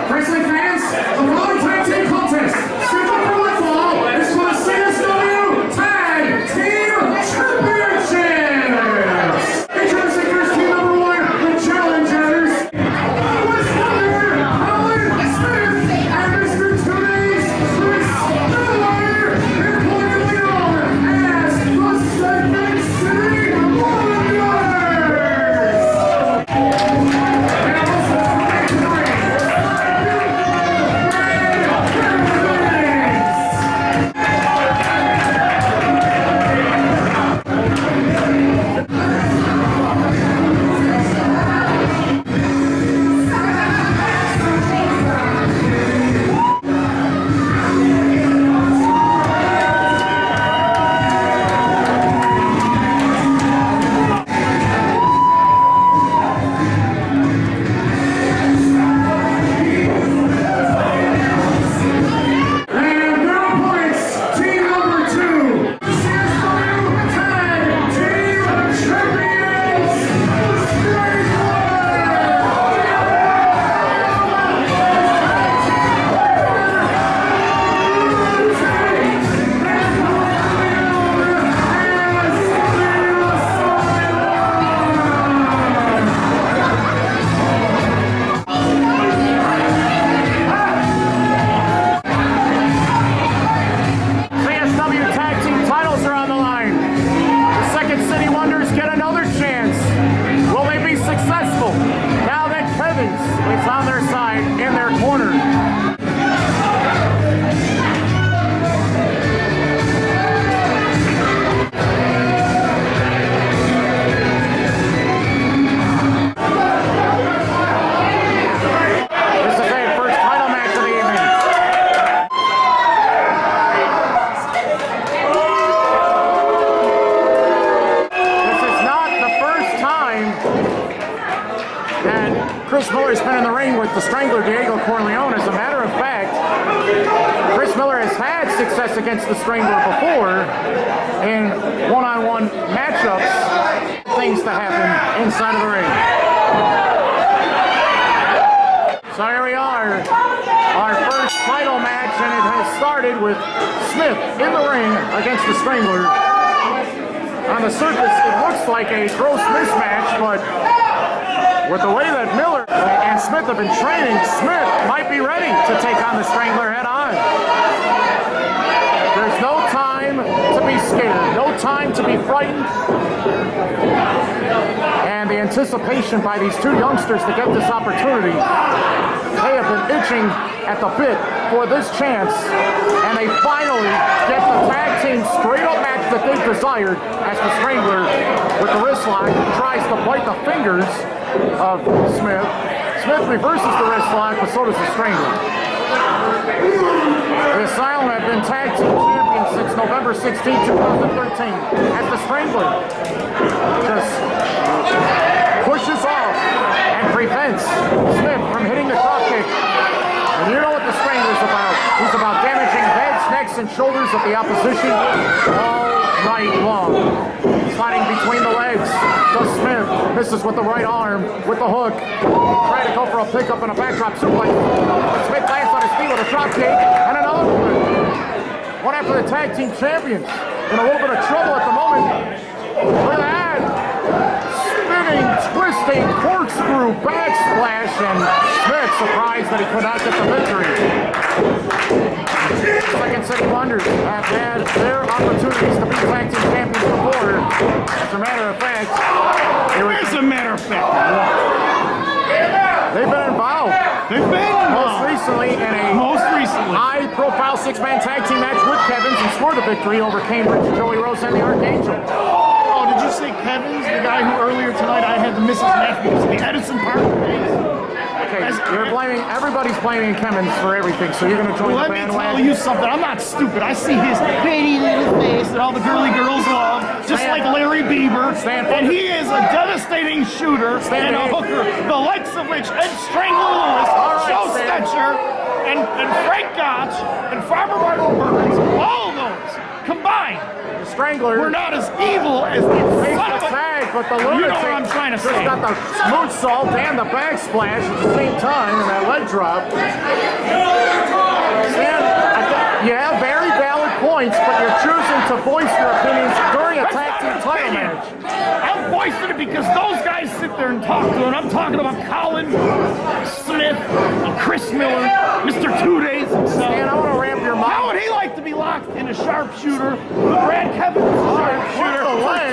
Wrestling fans, the following tag team contest, scheduled for one fall, is for the CSW Tag Team Championships. Introducing first team number 1, the challengers, West Wonder, Colin Smith, and Mr. 2 Days, Chris Miller, importantly known as the Second City Wonders. Chris Miller's been in the ring with the Strangler, Diego Corleone. As a matter of fact, Chris Miller has had success against the Strangler before in one-on-one matchups. Things to happen inside of the ring. So here we are, our first title match, and it has started with Smith in the ring against the Strangler. On the surface, it looks like a gross mismatch, but with the way that Miller and Smith have been training, Smith might be ready to take on the Strangler head on. There's no time to be scared, no time to be frightened. And the anticipation by these two youngsters to get this opportunity, they have been itching at the bit for this chance, and they finally get the tag team straight up match that they've desired, as the Strangler, with the wrist lock, tries to bite the fingers of Smith. Smith reverses the wrist lock, but so does the Strangler. The Asylum have been tag team champions since November 16, 2013, as the Strangler just pushes off and prevents Smith from hitting the drop kick. And you know what the Strangler's about. He's about damaging heads, necks, and shoulders of the opposition all night long. Sliding between the legs, does Smith, misses with the right arm, with the hook, trying to go for a pickup and a backdrop suplex. Smith lands on his feet with a drop kick, and another one after the tag team champions. In a little bit of trouble at the moment. Look at that! Spinning, twisting, corkscrew, backsplash, and Smith surprised that he could not get the victory. Second City Wonders have had their opportunities to be tag team champions before. As a matter of fact, they've been involved. Most recently in a high-profile six-man tag team match with Kevin's, and scored a victory over Cambridge, Joey Rose, and the Archangel. Oh, did you say Kevin's? The guy who earlier tonight I had to miss his match because of the Edison Park days? Okay, you're blaming, everybody's blaming Kevin's for everything, so you're going to join the bandwagon? Let me tell you something, I'm not stupid. I see his pretty little face that all the girly girls love, just like Larry Bieber, and he is a devastating shooter and a hooker, the likes of which Ed Strangler Lewis, Joe Stetcher, and Frank Gotch and Farmer Martin Burns, all of those combined, The Strangler we're not as evil as the makes son of the a... tag, but the Lunatic You know what I'm trying to just say. got the smooth salt and the backsplash at the same time and that leg drop. Stan, you have very valid points, but you're choosing to voice your opinions during a tag team title match. I'm voicing it because those guys sit there and talk to it. I'm talking about Colin Smith, Chris Miller, Mr. 2 Days himself. Stan, I want to ramp your mind. How would he like to be locked in a sharpshooter with Brad Kevin sharpshooter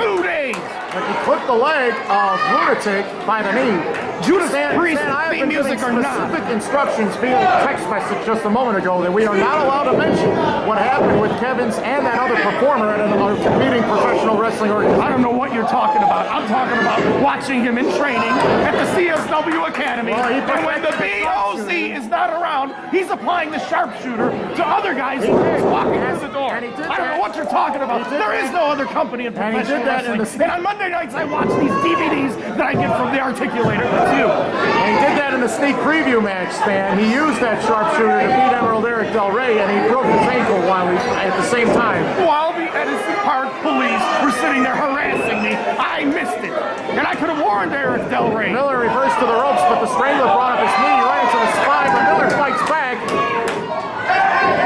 for 2 days? But he put the leg of Lunatic by the knee. Judas Priest, I have theme been giving music or not. specific instructions via text message just a moment ago that we are not allowed to mention what happened with Kevin's and that other performer at another competing professional wrestling organization. I don't know what you're talking about. I'm talking about watching him in training at the CSW Academy. Well, and when the BOC is not around, he's applying the sharpshooter to other guys who are walking through the door. And he did I don't that. know what you're talking about. There is no other company in And he professional did that in wrestling. the And on Monday nights, I watch these DVDs that I get from the Articulator. That's you. And he did that in the sneak preview match, Stan. He used that sharpshooter to beat Emerald Eric Del Rey, and he broke his ankle while he at the same time. While the Edison Park police were sitting there harassing me, I missed it. And I could have warned Eric Del Rey. Miller reversed to the ropes, but the Strangler brought up his knee right into the spine, but Miller fights back.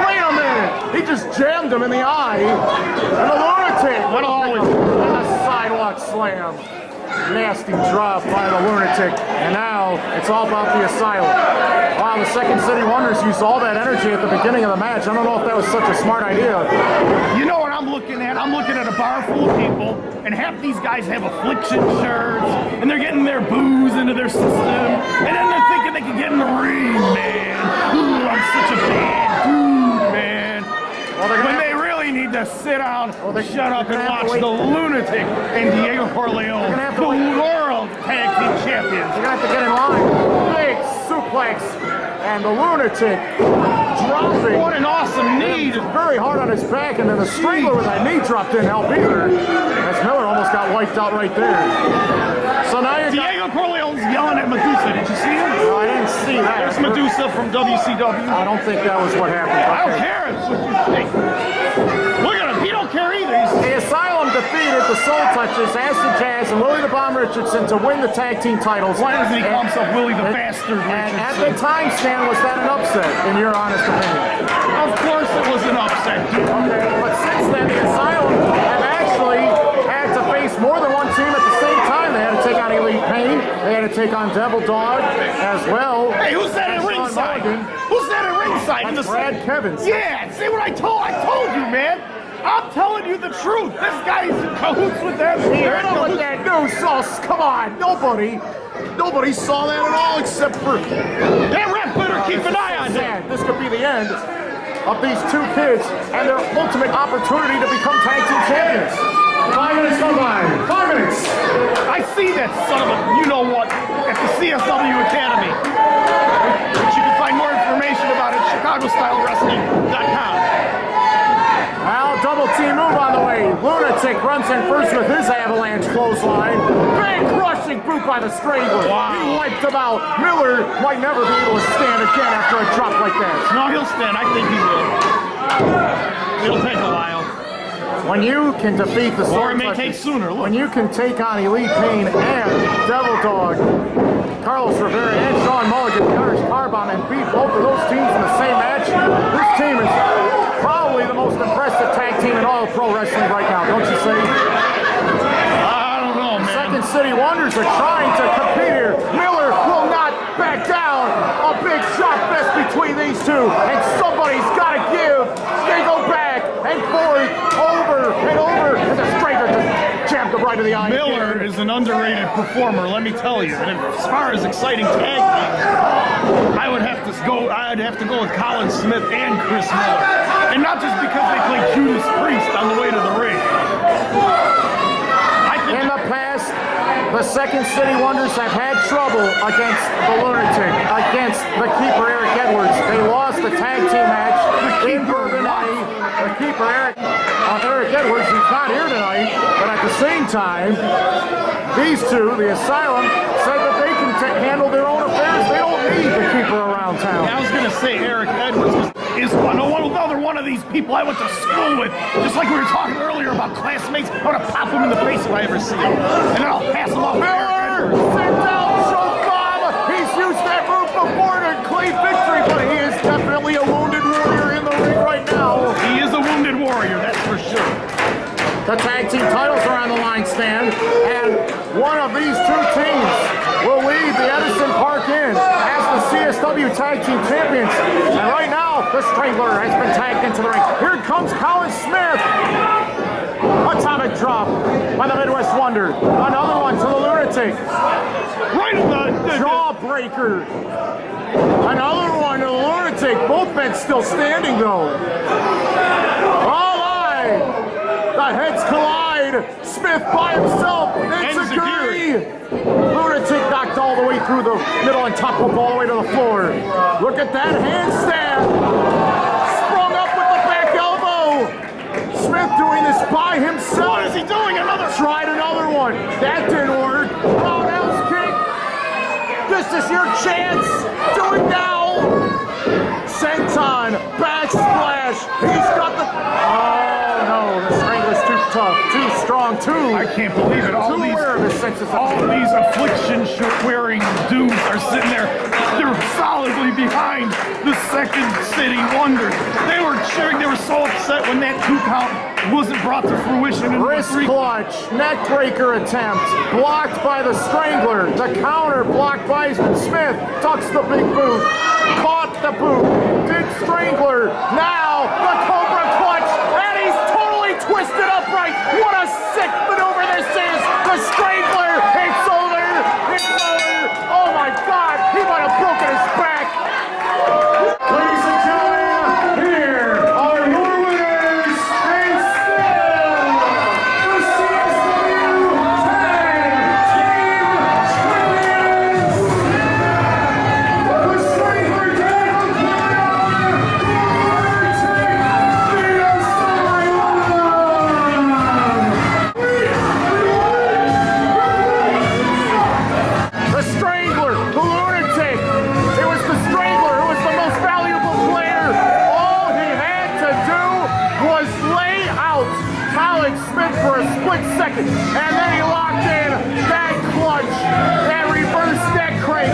Wait a minute! He just jammed him in the eye. And the Lunatic! What always? And the sidewalk slam. Nasty drop by the Lunatic. And now it's all about the Asylum. Wow, the Second City Wonders used all that energy at the beginning of the match. I don't know if that was such a smart idea. You know what I'm looking at? I'm looking at a bar full of people, and half these guys have affliction shirts, and they're getting their booze into their system, and then they're thinking they can get in the ring, man. Ooh, I'm such a bad dude, man. Well, When they really need to sit down, shut up and watch the Lunatic and Diego Corleone, the world tag team champions. You're going to have to get in line. Big suplex. And the Lunatic dropping. What an awesome knee. Very hard on his back, and then the Strangler with that knee drop didn't help either. As Miller almost got wiped out right there. So now you're Diego Corleone's yelling at Medusa. Did you see him? No, I didn't see that. There's Medusa from WCW. I don't think that was what happened. I don't care. It's what you think. Look at him. He don't care either. The Asylum defeated the Soul Touchers, Acid Jazz, and Willie the Bomb Richardson to win the tag team titles. Why doesn't he call himself Willie the Bastard And at Richardson? the time, Stan, was that an upset, in your honest opinion? Of course it was an upset, dude. Okay, but since then, the Asylum have actually had to face more than one team at the same time. They had to take on Elite Pain, they had to take on Devil Dog as well. Hey, who's that at Sean ringside? Mulligan. Who's that at ringside? That's Brad Kevins. Yeah, see what I told you, man. I'm telling you the truth. This guy's in cahoots with them. You're in with that new sauce. Come on, nobody saw that at all except for. That ref better keep an eye on that. This could be the end of these two kids and their ultimate opportunity to become tag team champions. 5 minutes go by. 5 minutes. I see that son of a you-know-what at the CSW Academy, which you can find more information about at ChicagoStyleWrestling.com. Now, double team move on the way. Lunatic runs in first with his avalanche clothesline. Big crushing boot by the Strangler. Wow. He wiped him out. Miller might never be able to stand again after a drop like that. No, he'll stand. I think he will. It'll take a while. When you can defeat the Or it Soul may take Touchers, sooner. Look. when you can take on Elite Pain and Devil Dog, Carlos Rivera and Sean Mulligan, the Irish Carbon, and beat both of those teams in the same match, this team is probably the most impressive tag team in all of pro wrestling right now, don't you say? I don't know, man. Second City Wonders are trying to compete here. Miller will not back down. A big shot fest between these two, and somebody's got to give. They go back and forth, over and over, and the Stranger just jammed him right in the eye. Miller is an underrated performer, let me tell you. And as far as exciting tag teams, I'd have to go with Colin Smith and Chris Miller. And not just because they play Judas Priest on the way to the ring. In the past, the Second City Wonders have had trouble against the Lunatic, against the Keeper Eric Edwards. They lost the tag team match in Bourbon Alley. The Keeper Eric Edwards, who's not here tonight, but at the same time, these two, the Asylum, said that they can handle their own affairs. They don't need to keep her around town. I was gonna say Eric Edwards is another one of these people I went to school with. Just like we were talking earlier about classmates, I'm gonna pop him in the face if I ever see him, and then I'll pass him off. Miller, sit down, choke bomb. He's used that move before to claim victory, but he is definitely a wounded warrior in the ring right now. He is a wounded warrior, that's for sure. The tag team titles are on the line, Stan, and one of these two teams will lead the Edison Park Inn as the CSW Tag Team Champions. And right now, the Strangler has been tagged into the ring. Here comes Colin Smith. Atomic drop by the Midwest Wonder. Another one to the Lunatic. Right in the Jawbreaker. Another one to the Lunatic. Both men still standing, though. All right. The heads collide. Smith by himself. Enziguri. Lunatic knocked all the way through the middle and top rope all the way to the floor. Look at that handstand. Sprung up with the back elbow. Smith doing this by himself. What is he doing? Tried another one. That didn't work. Roundhouse kick. This is your chance. Do it now. Senton. Backsplash. He's got the... Oh, no. The Strangler's too tough. Too strong, too. I can't believe it. All these affliction-wearing dudes are sitting there. They're solidly behind the Second City Wonders. They were cheering. They were so upset when that 2 count wasn't brought to fruition. Wrist clutch, neck breaker attempt, blocked by the Strangler. The counter blocked by Smith. Tucks the big boot, caught the boot. Did Strangler now the Cobra clutch, and he's totally twisted upright. What a sick maneuver this is. The Strangler, it's over. It's over. Oh my God, he might have broken his back. Ladies and gentlemen, here are your winners and still the CSW Tag Team Champions. The Strangler Tag The Strangler, the Lunatic. It was the Strangler who was the most valuable player. All he had to do was lay out Colin Smith for a split second, and then he locked in that clutch, that reverse neck crank.